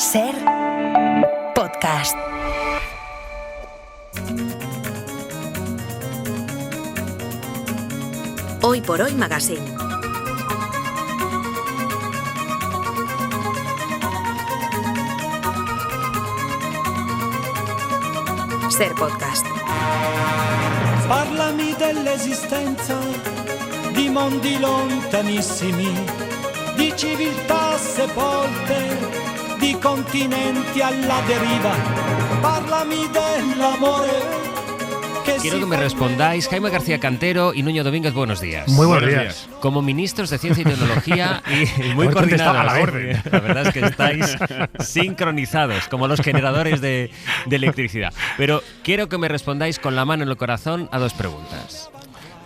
Ser podcast. Hoy por Hoy Magazine. Ser podcast. Parlami dell'esistenza di mondi lontanissimi, di civiltà sepolte, di continenti alla deriva. Parlami dell'amore. Quiero que me respondáis, Jaime García Cantero y Nuño Domínguez, buenos días. Muy buenos días. Como ministros de Ciencia y Tecnología y muy coordinados. A la orden. La verdad es que estáis sincronizados, como los generadores de electricidad. Pero quiero que me respondáis con la mano en el corazón a dos preguntas.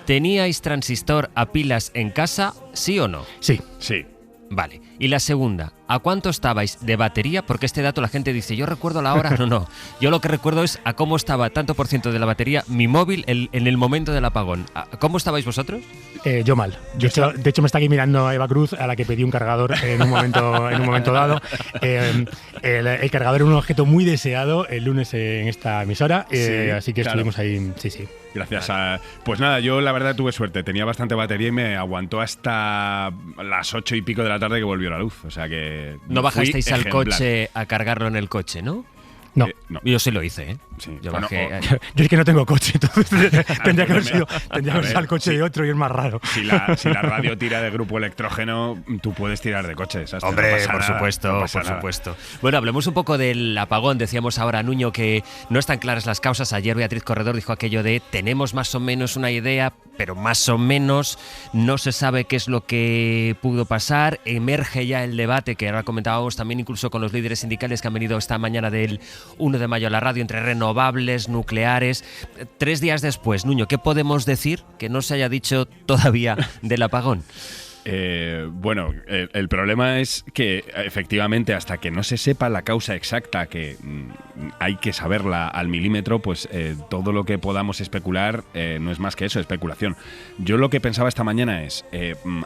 ¿Teníais transistor a pilas en casa, sí o no? Sí. Vale. Y la segunda, ¿a cuánto estabais de batería? Porque este dato la gente dice, yo recuerdo la hora. No. Yo lo que recuerdo es a cómo estaba tanto por ciento de la batería mi móvil en el momento del apagón. ¿Cómo estabais vosotros? Yo mal. De hecho, me está aquí mirando Eva Cruz, a la que pedí un cargador en un momento dado. El cargador era un objeto muy deseado el lunes en esta emisora, Sí, así que claro. estuvimos ahí. Sí. Gracias a... Pues nada, yo la verdad tuve suerte. Tenía bastante batería y me aguantó hasta las 8 y pico de la tarde que volvió la luz. O sea que... No bajasteis al ejemplar. coche a cargarlo en el coche, ¿no? No. No. Yo sí lo hice, ¿eh? Sí. Yo Bueno, bajé... Yo es que no tengo coche, entonces tendría que haber sido A ver, al coche de otro y es más raro. Si la radio tira de grupo electrógeno, tú puedes tirar de coches. hasta Hombre, no pasa por nada, supuesto, no pasa por nada. supuesto. Bueno, hablemos un poco del apagón. Decíamos ahora, Nuño, que no están claras las causas. Ayer Beatriz Corredor dijo aquello de tenemos más o menos una idea, pero más o menos no se sabe qué es lo que pudo pasar. Emerge ya el debate, que ahora comentábamos también incluso con los líderes sindicales que han venido esta mañana del 1 de mayo a la radio, entre renovables, nucleares. 3 días después, Nuño, ¿qué podemos decir que no se haya dicho todavía del apagón? Bueno, el problema es que efectivamente hasta que no se sepa la causa exacta, que hay que saberla al milímetro, pues todo lo que podamos especular no es más que eso, especulación. Yo lo que pensaba esta mañana es,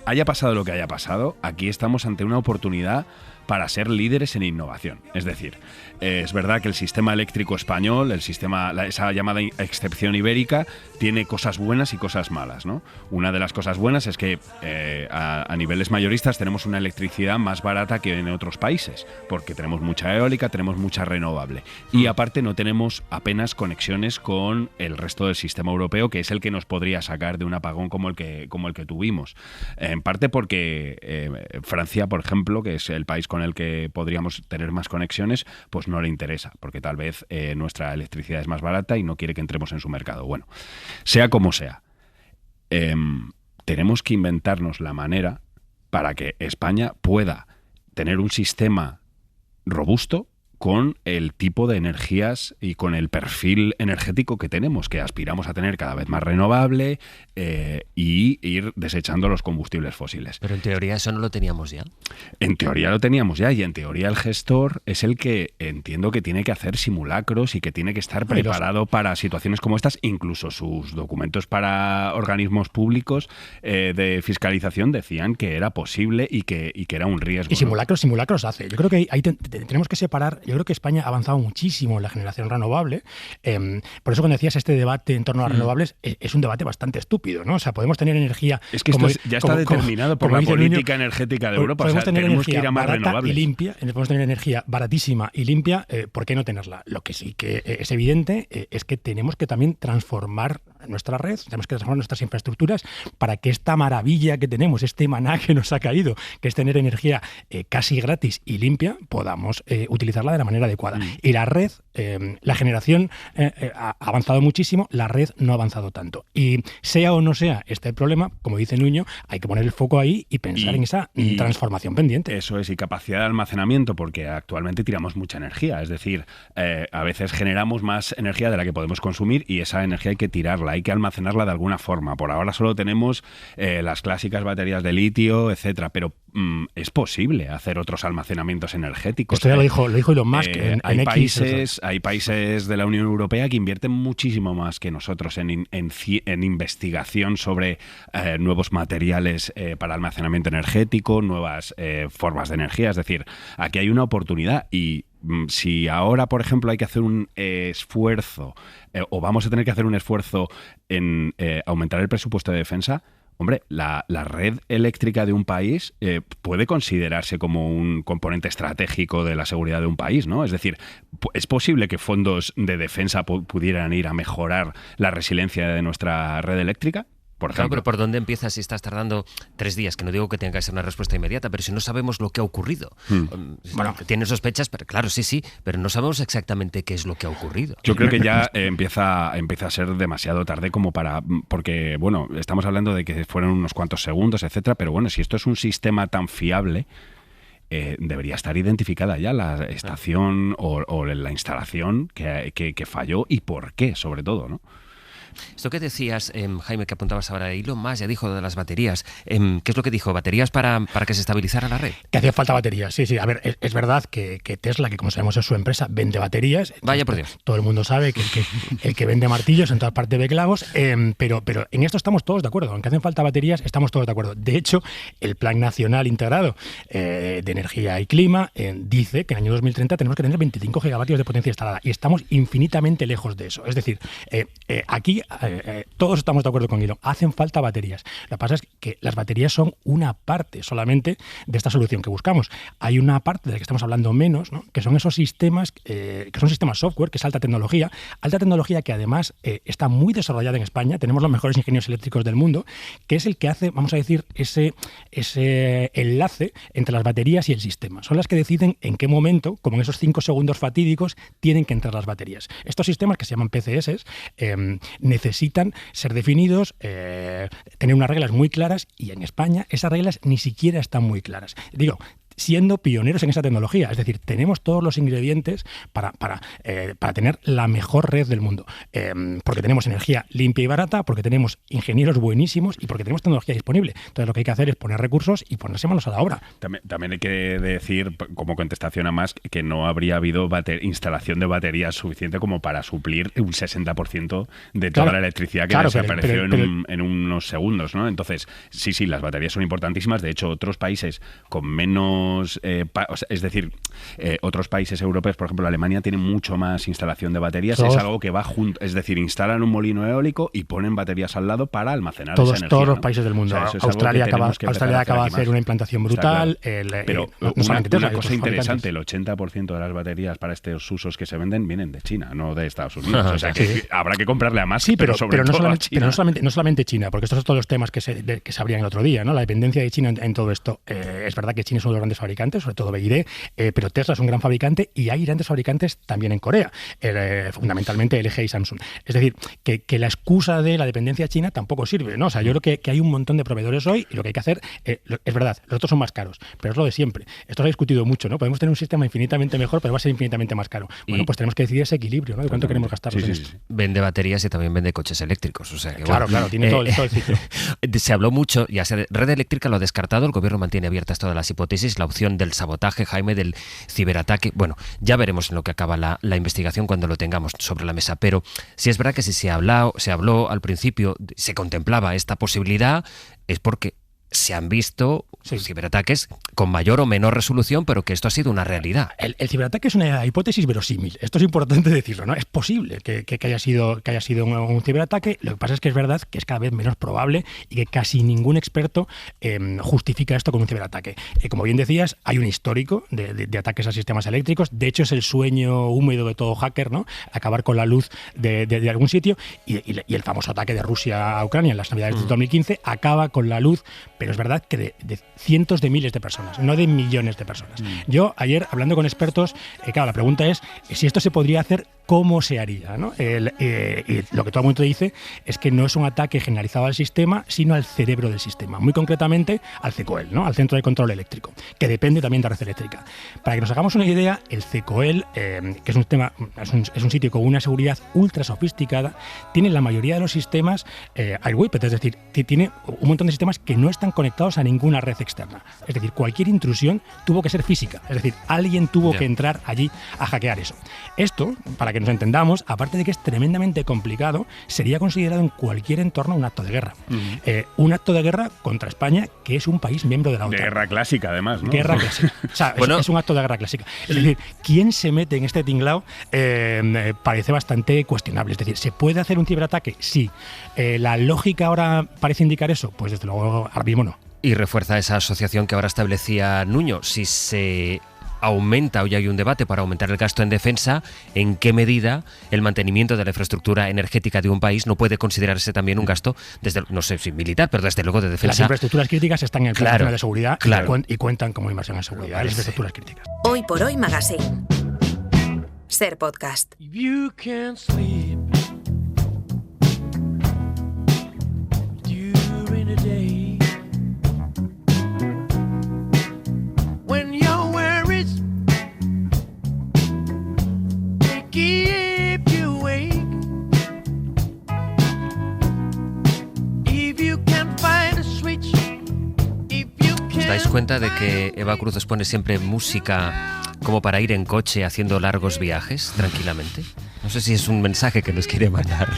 haya pasado lo que haya pasado, aquí estamos ante una oportunidad para ser líderes en innovación. Es decir, es verdad que el sistema eléctrico español, esa llamada excepción ibérica, tiene cosas buenas y cosas malas, ¿no? Una de las cosas buenas es que a niveles mayoristas tenemos una electricidad más barata que en otros países, porque tenemos mucha eólica, tenemos mucha renovable. Y aparte no tenemos apenas conexiones con el resto del sistema europeo, que es el que nos podría sacar de un apagón como el que tuvimos. En parte porque Francia, por ejemplo, que es el país con el que podríamos tener más conexiones, pues no le interesa, porque tal vez nuestra electricidad es más barata y no quiere que entremos en su mercado. Bueno, sea como sea, tenemos que inventarnos la manera para que España pueda tener un sistema robusto con el tipo de energías y con el perfil energético que tenemos, que aspiramos a tener cada vez más renovable y ir desechando los combustibles fósiles. Pero en teoría eso no lo teníamos ya. En teoría lo teníamos ya, y en teoría el gestor es el que entiendo que tiene que hacer simulacros y que tiene que estar preparado para situaciones como estas. Incluso sus documentos para organismos públicos de fiscalización decían que era posible y que era un riesgo. Y simulacros hace. Yo creo que ahí tenemos que separar. Yo creo que España ha avanzado muchísimo en la generación renovable. Por eso cuando decías este debate en torno a renovables, es un debate bastante estúpido, ¿no? O sea, podemos tener energía... Es que esto ya está determinado por la política energética de Europa. Podemos tener tenemos que energía ir a más barata renovables. y limpia. Podemos tener energía baratísima y limpia. ¿Por qué no tenerla? Lo que sí que es evidente es que tenemos que también transformar nuestra red, tenemos que transformar nuestras infraestructuras para que esta maravilla que tenemos, este maná que nos ha caído, que es tener energía casi gratis y limpia, podamos utilizarla de la manera adecuada. Y la red, la generación ha avanzado muchísimo, la red no ha avanzado tanto. Y sea o no sea este el problema, como dice Nuño, hay que poner el foco ahí y pensar en esa transformación pendiente. Eso es, y capacidad de almacenamiento, porque actualmente tiramos mucha energía. Es decir, a veces generamos más energía de la que podemos consumir y esa energía hay que tirarla. hay que almacenarla de alguna forma. Por ahora solo tenemos las clásicas baterías de litio, etcétera, pero es posible hacer otros almacenamientos energéticos. Esto ya lo dijo Elon Musk hay X. Hay países de la Unión Europea que invierten muchísimo más que nosotros en investigación sobre nuevos materiales para almacenamiento energético, nuevas formas de energía. Es decir, aquí hay una oportunidad y si ahora, por ejemplo, hay que hacer un esfuerzo o vamos a tener que hacer un esfuerzo en aumentar el presupuesto de defensa, hombre, la red eléctrica de un país puede considerarse como un componente estratégico de la seguridad de un país, ¿no? Es decir, ¿es posible que fondos de defensa pudieran ir a mejorar la resiliencia de nuestra red eléctrica? Por ejemplo. Claro, pero ¿por dónde empiezas si estás tardando 3 días? Que no digo que tenga que ser una respuesta inmediata, pero si no sabemos lo que ha ocurrido. Bueno, tienes sospechas, pero claro, sí, pero no sabemos exactamente qué es lo que ha ocurrido. Yo creo que ya empieza a ser demasiado tarde como para... Porque, bueno, estamos hablando de que fueron unos cuantos segundos, etcétera, pero bueno, si esto es un sistema tan fiable, debería estar identificada ya la estación o la instalación que falló y por qué, sobre todo, ¿no? Esto que decías, Jaime, que apuntabas ahora, Elon Musk ya dijo de las baterías. ¿Qué es lo que dijo? ¿Baterías para que se estabilizara la red? Que hacía falta baterías, sí. A ver, es verdad que Tesla, que como sabemos es su empresa, vende baterías. Vaya por Dios. Todo el mundo sabe que el que vende martillos en todas partes ve clavos, pero en esto estamos todos de acuerdo. Aunque hacen falta baterías, estamos todos de acuerdo. De hecho, el Plan Nacional Integrado de Energía y Clima dice que en el año 2030 tenemos que tener 25 gigavatios de potencia instalada y estamos infinitamente lejos de eso. Es decir, aquí todos estamos de acuerdo con Elon. Hacen falta baterías. Lo que pasa es que las baterías son una parte solamente de esta solución que buscamos. Hay una parte de la que estamos hablando menos, ¿no? Que son esos sistemas, que son sistemas software, que es alta tecnología que además está muy desarrollada en España. Tenemos los mejores ingenieros eléctricos del mundo, que es el que hace, vamos a decir, ese enlace entre las baterías y el sistema. Son las que deciden en qué momento, como en esos 5 segundos fatídicos, tienen que entrar las baterías. Estos sistemas, que se llaman PCS, necesitan ser definidos, tener unas reglas muy claras, y en España esas reglas ni siquiera están muy claras. Digo, siendo pioneros en esa tecnología. Es decir, tenemos todos los ingredientes para tener la mejor red del mundo. Porque tenemos energía limpia y barata, porque tenemos ingenieros buenísimos y porque tenemos tecnología disponible. Entonces lo que hay que hacer es poner recursos y ponerse manos a la obra. También hay que decir, como contestación a Musk, que no habría habido instalación de baterías suficiente como para suplir un 60% de toda la electricidad que desapareció en unos segundos, ¿no? Entonces, sí, las baterías son importantísimas. De hecho, otros países con menos... es decir, otros países europeos, por ejemplo, Alemania tiene mucho más instalación de baterías. Es algo que va junto, es decir, instalan un molino eólico y ponen baterías al lado para almacenar esa energía. Todos los países del mundo. O sea, Australia acaba de hacer una implantación brutal. Pero una cosa interesante, el 80% de las baterías para estos usos que se venden vienen de China, no de Estados Unidos. O sea, que habrá que comprarle a más, pero no solamente China, porque estos son todos los temas que se abrían el otro día, ¿no? La dependencia de China en todo esto. Es verdad que China es uno de los grandes fabricantes, sobre todo BYD, pero Tesla es un gran fabricante y hay grandes fabricantes también en Corea, fundamentalmente LG y Samsung. Es decir, que la excusa de la dependencia china tampoco sirve, ¿no? O sea, yo creo que hay un montón de proveedores hoy y lo que hay que hacer, es verdad, los otros son más caros, pero es lo de siempre. Esto se ha discutido mucho, ¿no? Podemos tener un sistema infinitamente mejor, pero va a ser infinitamente más caro. Bueno, pues tenemos que decidir ese equilibrio, ¿no? De cuánto queremos gastar en esto. Vende baterías y también vende coches eléctricos. O sea, que, claro, tiene todo el ciclo. Se habló mucho, ya sea red eléctrica lo ha descartado, el gobierno mantiene abiertas todas las hipótesis, la opción del sabotaje, Jaime, del ciberataque. Bueno, ya veremos en lo que acaba la investigación cuando lo tengamos sobre la mesa, pero sí es verdad que si se habló al principio, se contemplaba esta posibilidad, es porque se han visto ciberataques con mayor o menor resolución, pero que esto ha sido una realidad. El ciberataque es una hipótesis verosímil. Esto es importante decirlo, ¿no? Es posible que haya sido un ciberataque. Lo que pasa es que es verdad que es cada vez menos probable y que casi ningún experto justifica esto con un ciberataque. Como bien decías, hay un histórico de ataques a sistemas eléctricos. De hecho, es el sueño húmedo de todo hacker, ¿no? Acabar con la luz de algún sitio. Y el famoso ataque de Rusia a Ucrania en las Navidades de 2015 acaba con la luz, pero es verdad que de cientos de miles de personas, no de millones de personas. Yo ayer, hablando con expertos, claro, la pregunta es si esto se podría hacer cómo se haría, ¿no? Y lo que todo el mundo dice es que no es un ataque generalizado al sistema, sino al cerebro del sistema, muy concretamente al CECOEL, ¿no? Al Centro de Control Eléctrico, que depende también de la red eléctrica. Para que nos hagamos una idea, el CECOEL, que es un sitio con una seguridad ultra sofisticada, tiene la mayoría de los sistemas airwiped, es decir, tiene un montón de sistemas que no están conectados a ninguna red externa. Es decir, cualquier intrusión tuvo que ser física, es decir, alguien tuvo que entrar allí a hackear eso. Esto, para que nos entendamos, aparte de que es tremendamente complicado, sería considerado en cualquier entorno un acto de guerra. Un acto de guerra contra España, que es un país miembro de la OTAN. De guerra clásica, además, ¿no? Guerra clásica. O sea, es un acto de guerra clásica. Es decir, ¿quién se mete en este tinglao? Parece bastante cuestionable. Es decir, ¿se puede hacer un ciberataque? Sí. ¿La lógica ahora parece indicar eso? Pues desde luego, ahora mismo no. Y refuerza esa asociación que ahora establecía Nuño. Si se aumenta, hoy hay un debate para aumentar el gasto en defensa, ¿en qué medida el mantenimiento de la infraestructura energética de un país no puede considerarse también un gasto, no sé si militar, pero desde luego de defensa? Las infraestructuras críticas están en el Plan Nacional de Seguridad y cuentan como inversión en seguridad, las infraestructuras críticas. Hoy por Hoy Magazine. Ser Podcast. You can't sleep during the day when your worries they keep you awake. If you can find a switch, if you can. ¿Os dais cuenta de que Eva Cruz os pone siempre música como para ir en coche haciendo largos viajes tranquilamente? No sé si es un mensaje que nos quiere mandar.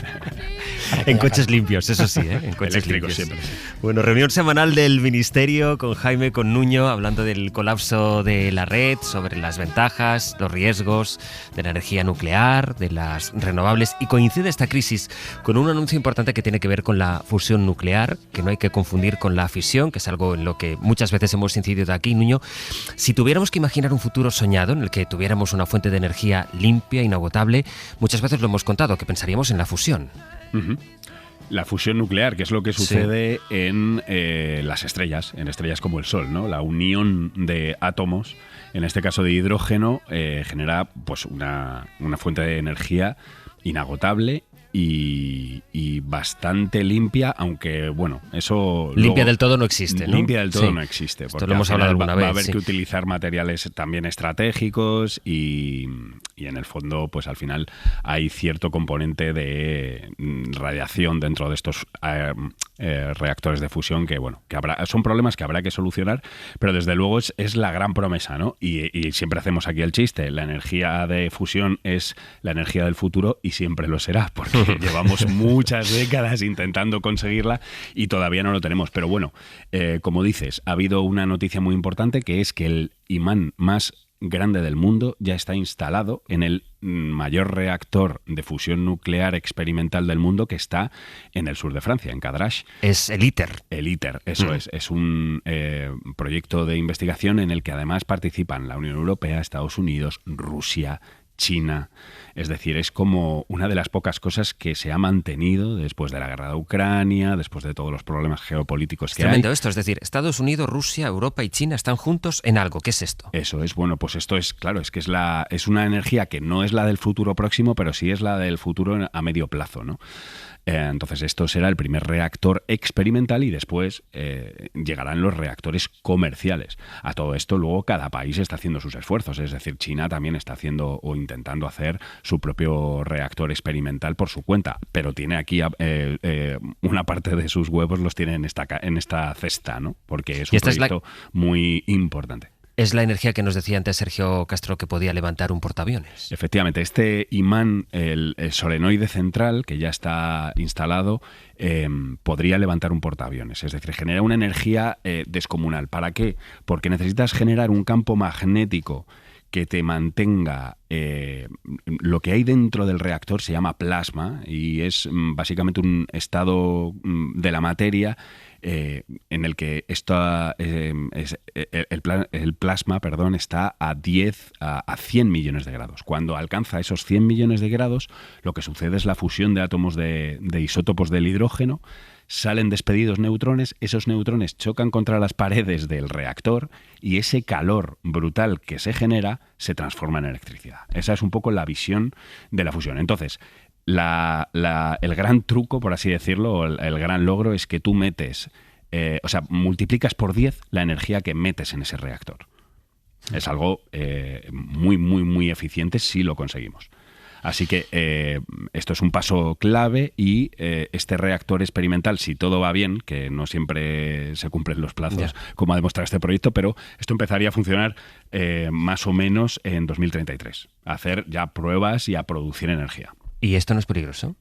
En coches limpios, eso sí, en coches Eléctricos limpios. siempre. Bueno, reunión semanal del Ministerio con Jaime, con Nuño, hablando del colapso de la red, sobre las ventajas, los riesgos de la energía nuclear, de las renovables. Y coincide esta crisis con un anuncio importante que tiene que ver con la fusión nuclear, que no hay que confundir con la fisión, que es algo en lo que muchas veces hemos incidido aquí, Nuño. Si tuviéramos que imaginar un futuro soñado en el que tuviéramos una fuente de energía limpia, inagotable, muchas veces lo hemos contado, que pensaríamos en la fusión. La fusión nuclear, que es lo que sucede en las estrellas, en estrellas como el Sol, ¿no? La unión de átomos, en este caso de hidrógeno, genera pues una fuente de energía inagotable y bastante limpia, aunque bueno, eso... Limpia del todo no existe, ¿no? Limpia del todo no existe. Esto lo hemos hablado alguna vez. Va a haber que utilizar materiales también estratégicos y en el fondo, pues al final hay cierto componente de radiación dentro de estos reactores de fusión que, bueno, son problemas que habrá que solucionar, pero desde luego es la gran promesa, ¿no? Y siempre hacemos aquí el chiste, la energía de fusión es la energía del futuro y siempre lo será, porque llevamos muchas décadas intentando conseguirla y todavía no lo tenemos. Pero bueno, como dices, ha habido una noticia muy importante, que es que el imán más grande del mundo ya está instalado en el mayor reactor de fusión nuclear experimental del mundo, que está en el sur de Francia, en Cadarache. Es el ITER. El ITER, eso es. Es un proyecto de investigación en el que además participan la Unión Europea, Estados Unidos, Rusia, China. Es decir, es como una de las pocas cosas que se ha mantenido después de la guerra de Ucrania, después de todos los problemas geopolíticos que hay. Tremendo esto, es decir, Estados Unidos, Rusia, Europa y China están juntos en algo. ¿Qué es esto? Eso es, bueno, pues esto es, claro, es que es una energía que no es la del futuro próximo, pero sí es la del futuro a medio plazo, ¿no? Entonces esto será el primer reactor experimental y después llegarán los reactores comerciales. A todo esto luego cada país está haciendo sus esfuerzos, es decir, China también está haciendo o intentando hacer su propio reactor experimental por su cuenta, pero tiene aquí una parte de sus huevos los tiene en esta cesta, ¿no? Porque es un proyecto muy importante. Es la energía que nos decía antes Sergio Castro que podía levantar un portaaviones. Efectivamente, este imán, el solenoide central, que ya está instalado, podría levantar un portaaviones. Es decir, genera una energía descomunal. ¿Para qué? Porque necesitas generar un campo magnético que te mantenga. Lo que hay dentro del reactor se llama plasma y es básicamente un estado de la materia en el que el plasma, está a 100 millones de grados. Cuando alcanza esos 100 millones de grados, lo que sucede es la fusión de átomos de isótopos del hidrógeno, salen despedidos neutrones, esos neutrones chocan contra las paredes del reactor y ese calor brutal que se genera se transforma en electricidad. Esa es un poco la visión de la fusión. Entonces, el gran truco, por así decirlo, el gran logro es que tú metes, multiplicas por 10 la energía que metes en ese reactor. Es algo muy, muy, muy eficiente si lo conseguimos. Así que esto es un paso clave y este reactor experimental, si todo va bien, que no siempre se cumplen los plazos, como ha demostrado este proyecto, pero esto empezaría a funcionar más o menos en 2033, a hacer ya pruebas y a producir energía. ¿Y esto no es peligroso?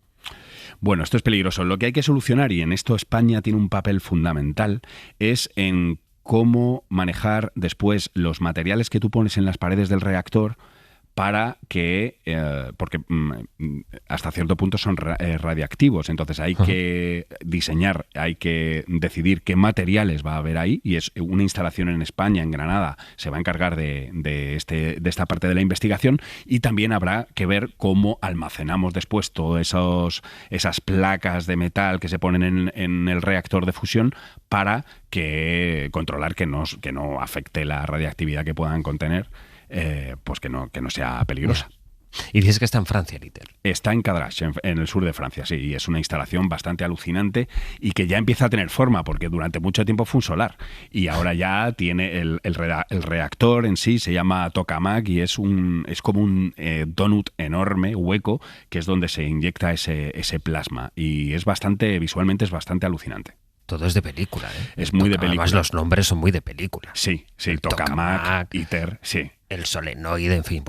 Bueno, esto es peligroso. Lo que hay que solucionar, y en esto España tiene un papel fundamental, es en cómo manejar después los materiales que tú pones en las paredes del reactor para que, porque hasta cierto punto son radiactivos, entonces hay que diseñar, hay que decidir qué materiales va a haber ahí, y es una instalación en España, en Granada, se va a encargar de esta parte de la investigación, y también habrá que ver cómo almacenamos después todas esas placas de metal que se ponen en el reactor de fusión para controlar que no afecte la radiactividad que puedan contener. Pues que no sea peligrosa. Y dices que está en Francia, el ITER. Está en Cadarache, en el sur de Francia, sí, y es una instalación bastante alucinante y que ya empieza a tener forma, porque durante mucho tiempo fue un solar, y ahora ya tiene el reactor en sí, se llama tokamak, y es como un donut enorme, hueco, que es donde se inyecta ese plasma, y visualmente es bastante alucinante. Todo es de película, ¿eh? Es muy de película. Además, los nombres son muy de película. Sí, tokamak, ITER, sí. El solenoide, en fin.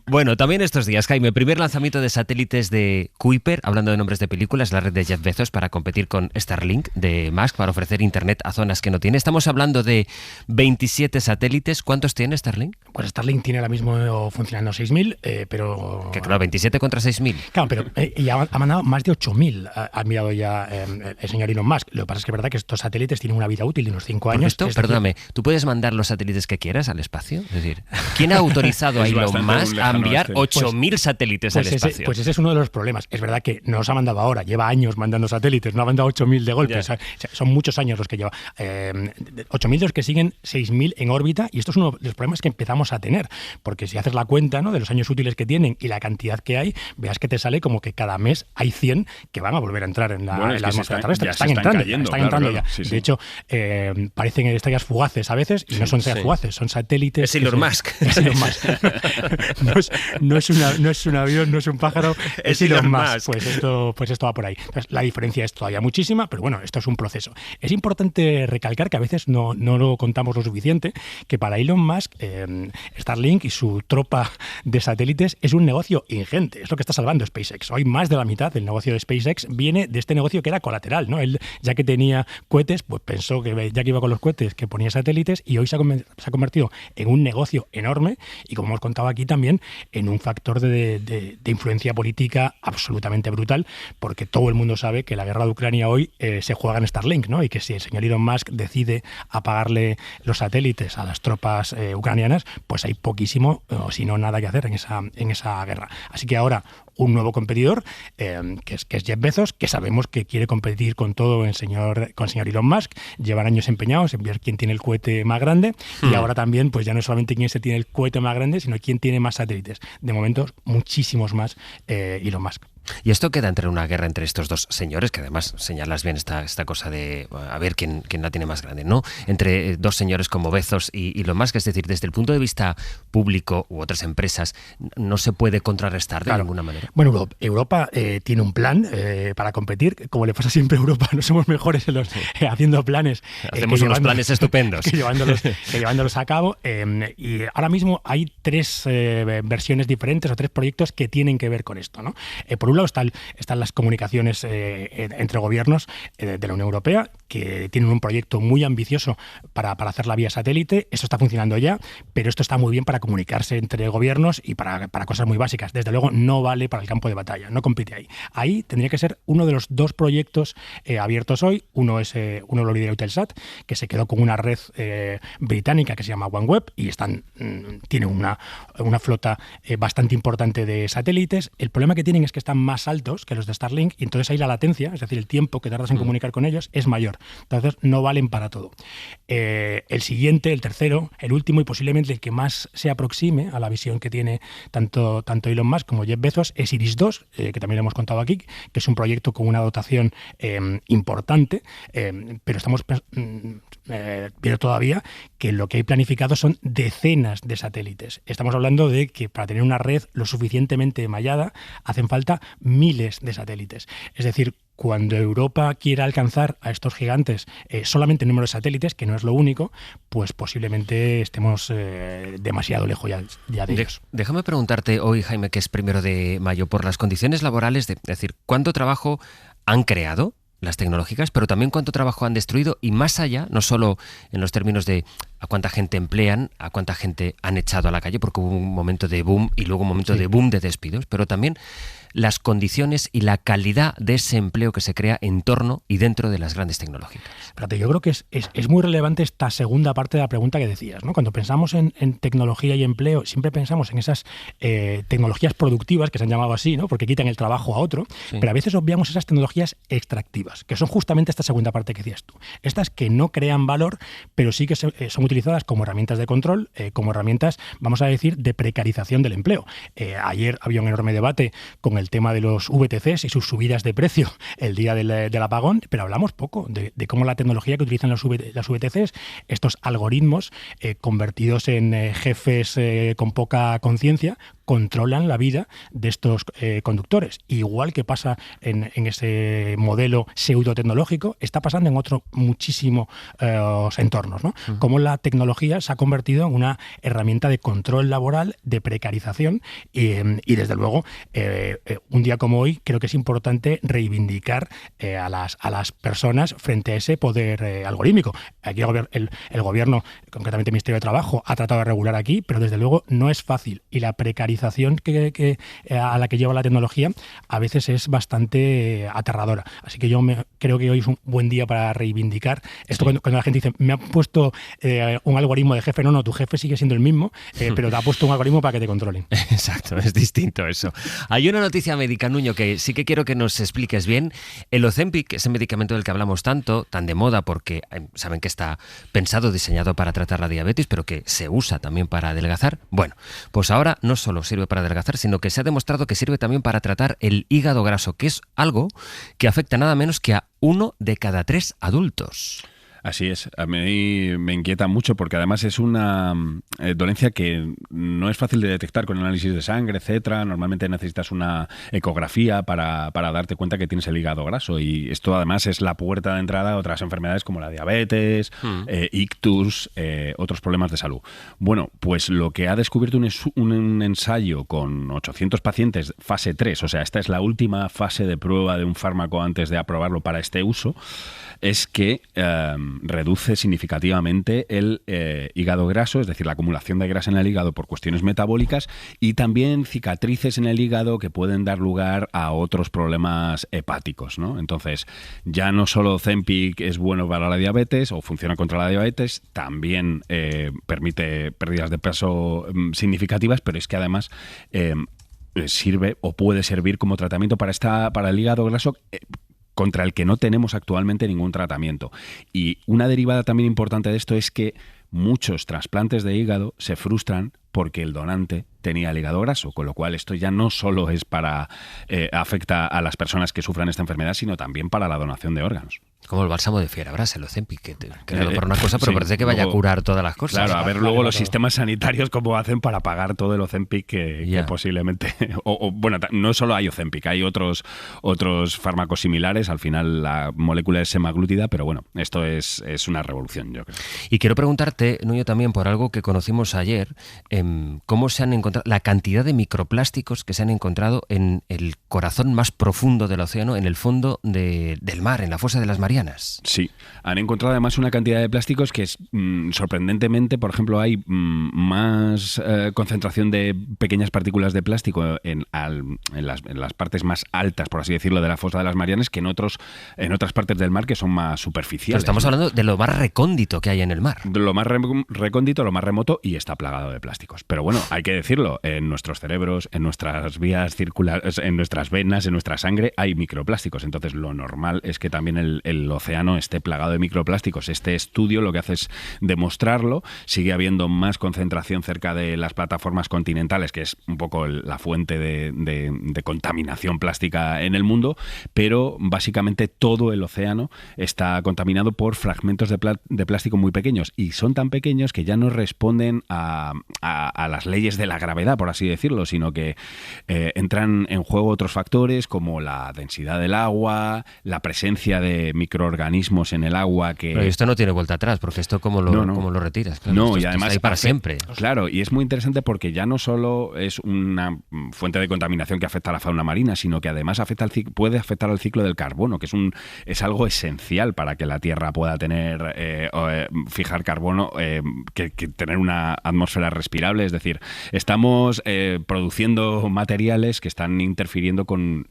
Bueno, también estos días, Jaime, primer lanzamiento de satélites de Kuiper, hablando de nombres de películas, la red de Jeff Bezos para competir con Starlink de Musk para ofrecer internet a zonas que no tiene. Estamos hablando de 27 satélites. ¿Cuántos tiene Starlink? Pues Starlink tiene ahora mismo funcionando 6.000, pero... Que claro, 27 contra 6.000. Claro, pero ya ha mandado más de 8.000, ha mirado ya el señor Elon Musk. Lo que pasa es que es verdad que estos satélites tienen una vida útil de unos 5 años. Perdóname, ¿tú puedes mandar los satélites que quieras al espacio? Es decir, ¿quién ha autorizado a Elon Musk a enviar 8.000 satélites al espacio? Pues ese es uno de los problemas. Es verdad que no los ha mandado ahora, lleva años mandando satélites, no ha mandado 8.000 de golpe. O sea, son muchos años los que lleva. 8.000 de los que siguen, 6.000 en órbita, y esto es uno de los problemas que empezamos a tener, porque si haces la cuenta, ¿no?, de los años útiles que tienen y la cantidad que hay, veas que te sale como que cada mes hay 100 que van a volver a entrar en la atmósfera terrestre. Están entrando ya. Sí. De hecho, parecen estrellas fugaces a veces, y no son estrellas fugaces, son satélites. Es Elon Musk. Es Elon Musk. no es un avión, no es un pájaro, es Elon Musk. Pues esto va por ahí. Entonces, la diferencia es todavía muchísima, pero bueno, esto es un proceso. Es importante recalcar que a veces no lo contamos lo suficiente, que para Elon Musk, Starlink y su tropa de satélites es un negocio ingente. Es lo que está salvando SpaceX. Hoy más de la mitad del negocio de SpaceX viene de este negocio que era colateral, ¿no? Él, ya que tenía cohetes, pues pensó que ya que iba con los cohetes, que ponía satélites, y hoy se ha convertido en un negocio enorme, y como hemos contado aquí también, en un factor de influencia política absolutamente brutal, porque todo el mundo sabe que la guerra de Ucrania hoy se juega en Starlink, ¿no? Y que si el señor Elon Musk decide apagarle los satélites a las tropas ucranianas, pues hay poquísimo, o si no nada que hacer en esa guerra. Así que ahora un nuevo competidor, que es Jeff Bezos, que sabemos que quiere competir con todo con el señor Elon Musk. Llevan años empeñados en ver quién tiene el cohete más grande, y ahora también, pues ya no solamente quién se tiene el cohete más grande, sino quién tiene más satélites. De momento, muchísimos más Elon Musk. Y esto queda entre una guerra entre estos dos señores, que además señalas bien esta cosa de a ver quién la tiene más grande, ¿no? Entre dos señores como Bezos y Elon Musk, es decir, desde el punto de vista público u otras empresas, no se puede contrarrestar de ninguna manera. Bueno, Europa tiene un plan para competir. Como le pasa siempre a Europa, no somos mejores haciendo planes. Hacemos unos planes estupendos. Que llevándolos a cabo. Y ahora mismo hay 3 versiones diferentes, o 3 proyectos que tienen que ver con esto, ¿no? Por un lado están las comunicaciones entre gobiernos de la Unión Europea, que tienen un proyecto muy ambicioso para hacer la vía satélite. Esto está funcionando ya, pero esto está muy bien para comunicarse entre gobiernos y para cosas muy básicas. Desde luego no vale para el campo de batalla, no compite ahí. Ahí tendría que ser uno de los 2 proyectos abiertos hoy. Uno lo lidera Eutelsat, que se quedó con una red británica que se llama OneWeb y tiene una flota bastante importante de satélites. El problema que tienen es que están más altos que los de Starlink y entonces ahí la latencia, es decir, el tiempo que tardas en comunicar con ellos es mayor. Entonces no valen para todo. El siguiente, el tercero, el último y posiblemente el que más se aproxime a la visión que tiene tanto Elon Musk como Jeff Bezos es Iris-2, que también lo hemos contado aquí, que es un proyecto con una dotación importante, pero estamos viendo todavía que lo que hay planificado son decenas de satélites. Estamos hablando de que para tener una red lo suficientemente mallada hacen falta miles de satélites. Es decir, cuando Europa quiera alcanzar a estos gigantes solamente el número de satélites, que no es lo único, pues posiblemente estemos demasiado lejos ya de ellos. Déjame preguntarte hoy, Jaime, que es 1 de mayo, por las condiciones laborales, es decir, ¿cuánto trabajo han creado las tecnológicas, pero también cuánto trabajo han destruido? Y más allá, no solo en los términos de a cuánta gente emplean, a cuánta gente han echado a la calle, porque hubo un momento de boom y luego un momento de boom de despidos, pero también las condiciones y la calidad de ese empleo que se crea en torno y dentro de las grandes tecnológicas. Espérate, yo creo que es muy relevante esta segunda parte de la pregunta que decías, ¿no? Cuando pensamos en tecnología y empleo, siempre pensamos en esas tecnologías productivas, que se han llamado así, ¿no? Porque quitan el trabajo a otro, pero a veces obviamos esas tecnologías extractivas, que son justamente esta segunda parte que decías tú. Estas que no crean valor, pero sí que son utilizadas como herramientas de control, como herramientas, vamos a decir, de precarización del empleo. Ayer había un enorme debate con el tema de los VTCs y sus subidas de precio el día del apagón, pero hablamos poco de cómo la tecnología que utilizan las VTCs, estos algoritmos convertidos en jefes con poca conciencia, controlan la vida de estos conductores. Igual que pasa en ese modelo pseudotecnológico, está pasando en otros muchísimos entornos, ¿no? Cómo la tecnología se ha convertido en una herramienta de control laboral, de precarización y desde luego, un día como hoy, creo que es importante reivindicar a las personas frente a ese poder algorítmico. Aquí el gobierno, concretamente el Ministerio de Trabajo, ha tratado de regular aquí, pero desde luego no es fácil y la precarización a la que lleva la tecnología a veces es bastante aterradora. Así que yo creo que hoy es un buen día para reivindicar esto. Cuando la gente dice, me ha puesto un algoritmo de jefe, no, tu jefe sigue siendo el mismo, pero te ha puesto un algoritmo para que te controlen. Exacto, es distinto eso. Hay una noticia médica, Nuño, que sí que quiero que nos expliques bien. El Ozempic, ese medicamento del que hablamos tanto, tan de moda, porque saben que está pensado, diseñado para tratar la diabetes, pero que se usa también para adelgazar. Bueno, pues ahora no solo sirve para adelgazar, sino que se ha demostrado que sirve también para tratar el hígado graso, que es algo que afecta nada menos que a 1 de cada 3 adultos. Así es, a mí me inquieta mucho porque además es una dolencia que no es fácil de detectar con análisis de sangre, etcétera. Normalmente necesitas una ecografía para darte cuenta que tienes el hígado graso y esto además es la puerta de entrada a otras enfermedades como la diabetes, ictus, otros problemas de salud. Bueno, pues lo que ha descubierto un ensayo con 800 pacientes, fase 3, o sea, esta es la última fase de prueba de un fármaco antes de aprobarlo para este uso, es que reduce significativamente el hígado graso, es decir, la acumulación de grasa en el hígado por cuestiones metabólicas y también cicatrices en el hígado que pueden dar lugar a otros problemas hepáticos, ¿no? Entonces, ya no solo Ozempic es bueno para la diabetes o funciona contra la diabetes, también permite pérdidas de peso significativas, pero es que además sirve o puede servir como tratamiento para el hígado graso contra el que no tenemos actualmente ningún tratamiento. Y una derivada también importante de esto es que muchos trasplantes de hígado se frustran porque el donante tenía el hígado graso, con lo cual esto ya no solo es afecta a las personas que sufran esta enfermedad, sino también para la donación de órganos. Como el bálsamo de Fierabras, el Ozempic, que creado por una cosa, pero sí, parece que vaya a curar todas las cosas. Claro, a ver luego los sistemas sanitarios cómo hacen para pagar todo el Ozempic que posiblemente... Bueno, no solo hay Ozempic, hay otros fármacos similares. Al final la molécula es semaglutida, pero bueno, esto es una revolución, yo creo. Y quiero preguntarte, Nuño, también por algo que conocimos ayer, cómo se han encontrado, la cantidad de microplásticos que se han encontrado en el corazón más profundo del océano, en el fondo del mar, en la fosa de las Marianas. Marianas. Sí, han encontrado además una cantidad de plásticos que es sorprendentemente, por ejemplo, hay más concentración de pequeñas partículas de plástico en las partes más altas, por así decirlo, de la fosa de las Marianas que en otras partes del mar que son más superficiales. Pero estamos hablando de lo más recóndito que hay en el mar. Lo más recóndito, lo más remoto, y está plagado de plásticos. Pero bueno, hay que decirlo, en nuestros cerebros, en nuestras vías circulares, en nuestras venas, en nuestra sangre, hay microplásticos. Entonces lo normal es que también el océano esté plagado de microplásticos. Este estudio lo que hace es demostrarlo. Sigue habiendo más concentración cerca de las plataformas continentales, que es un poco la fuente de contaminación plástica en el mundo, pero básicamente todo el océano está contaminado por fragmentos de plástico muy pequeños, y son tan pequeños que ya no responden a las leyes de la gravedad, por así decirlo, sino que entran en juego otros factores como la densidad del agua, la presencia de microorganismos en el agua que... Pero esto no tiene vuelta atrás, porque esto ¿cómo lo retiras? Claro, No, esto y además está ahí para siempre. Claro, y es muy interesante porque ya no solo es una fuente de contaminación que afecta a la fauna marina, sino que además puede afectar al ciclo del carbono, que es algo esencial para que la Tierra pueda fijar carbono, que tener una atmósfera respirable. Es decir, estamos produciendo materiales que están interfiriendo con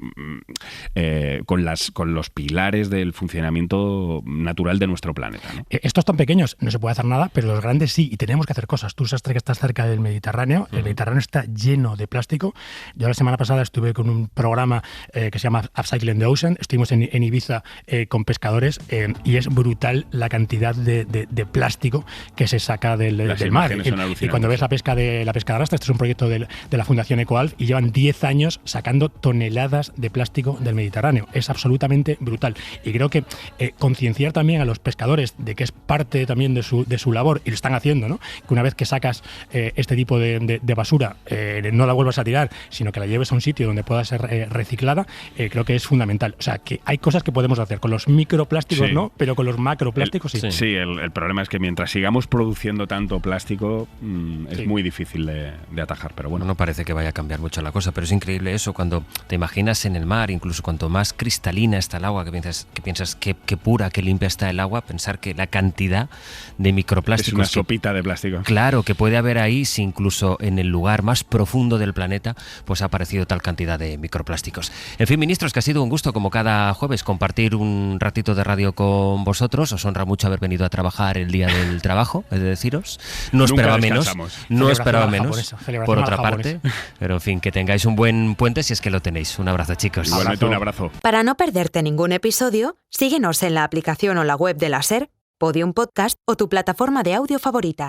los pilares del funcionamiento natural de nuestro planeta, ¿no? Estos tan pequeños no se puede hacer nada, pero los grandes sí, y tenemos que hacer cosas. Tú sabes que estás cerca del Mediterráneo, el Mediterráneo está lleno de plástico. Yo la semana pasada estuve con un programa que se llama Upcycling the Ocean, estuvimos en Ibiza con pescadores, y es brutal la cantidad de plástico que se saca del mar. Y cuando ves la pesca de arrastre, este es un proyecto de la Fundación EcoAlf, y llevan 10 años sacando toneladas de plástico del Mediterráneo. Es absolutamente brutal. Y creo que concienciar también a los pescadores de que es parte también de su labor, y lo están haciendo, ¿no? Que una vez que sacas este tipo de basura, no la vuelvas a tirar, sino que la lleves a un sitio donde pueda ser reciclada, creo que es fundamental. O sea, que hay cosas que podemos hacer con los microplásticos, no, pero con los macroplásticos sí. Sí, el problema es que mientras sigamos produciendo tanto plástico, es muy difícil de atajar, pero bueno. No parece que vaya a cambiar mucho la cosa, pero es increíble eso, cuando te imaginas en el mar, incluso cuanto más cristalina está el agua, que piensas que pura, que limpia está el agua, pensar que la cantidad de microplásticos... Es una sopita de plástico. Claro, que puede haber ahí, si incluso en el lugar más profundo del planeta, pues ha aparecido tal cantidad de microplásticos. En fin, ministros, que ha sido un gusto, como cada jueves, compartir un ratito de radio con vosotros. Os honra mucho haber venido a trabajar el día del trabajo, he de deciros. No esperaba menos, por otra parte, pero en fin, que tengáis un buen puente si es que lo tenéis. Un abrazo, chicos. Igualmente, un abrazo. Para no perderte ningún episodio, síguenos en la aplicación o la web de la SER, Podium Podcast o tu plataforma de audio favorita.